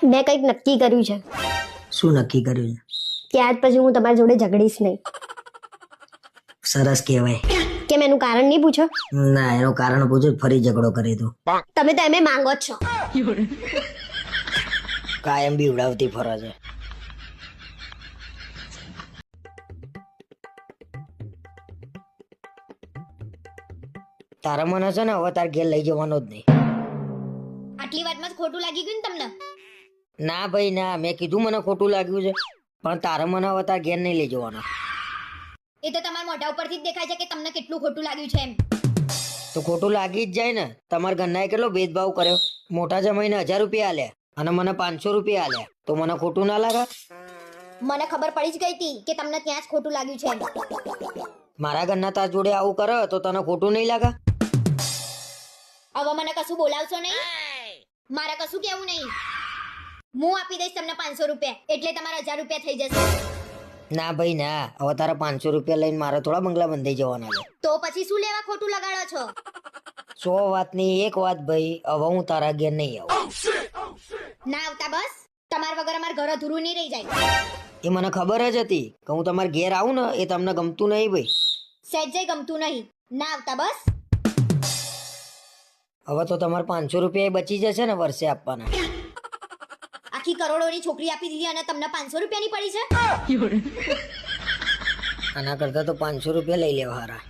મેં કંઈક નક્કી કર્યું છે શું નક્કી કર્યું છે? કે આજ પછી હું તમારી જોડે ઝઘડીશ નહીં. સરસ કહેવાય. કેમ એનું કારણ નહીં પૂછો? ના, એનું કારણ પૂછું ફરી ઝઘડો કરી તું. તમે તો એમે માંગો જ છો. કાયમ બી ઉડાવતી ફરો છે. તારા મને છે ને હવે તાર ઘેર લઈ જવાનો જ નહીં. આટલી વાતમાં જ ખોટું લાગી ગયું ને તમને? ના ભાઈ ના, મેં કીધું મને ખોટું લાગ્યું છે, પણ તારે મને હવે તાર ઘેર નહીં લઈ જવાનો. એ તો તમારા મોઢા ઉપરથી જ દેખાય છે કે તમને કેટલું ખોટું લાગ્યું છે એમ. તો ખોટું લાગી જ જાય ને. તમારા ઘરનાએ કેટલો ભેદભાવ કર્યો. મોટા જમાઈને 1000 રૂપિયા આલ્યા અને મને 500 રૂપિયા આલ્યા, તો મને ખોટું ના લાગે? મને ખબર પડી જ ગઈ હતી કે તમને ત્યાં જ ખોટું લાગ્યું છે એમ. મારા ઘરના તાર જોડે આવું કરે તો તને ખોટું નહીં લાગે? હવે મને કશું બોલાવશો નહીં, મારે કશું કેવું નહીં. હું આપી દઈશ તમને 500 રૂપિયા, એટલે તમારા 1000 રૂપિયા થઈ જશે. ના ભાઈ ના, હવે તારા 500 રૂપિયા લઈને મારે થોડા બંગલા બંધાઈ જવાના છે. તો પછી શું લેવા ખોટું લગાડો છો? 100 વાતની એક વાત ભાઈ, હવે હું તારા ઘેર નહીં આવું. ના આવતા બસ. તમારા વગર અમાર ઘર અધૂરું નહીં રહી જાય. એ મને ખબર જ હતી કે હું તમારા ઘેર આવું ને એ તમને ગમતું નહીં ભાઈ. સહેજે ગમતું નહીં. ના આવતા બસ. હવે તો તમારે 500 રૂપિયા બચી જશે ને વર્ષે આપવાના. આખી કરોડોની છોકરી આપી દીધી અને તમને 500 રૂપિયાની પડી છે. આના કરતા તો 500 રૂપિયા લઈ લેવા હારા.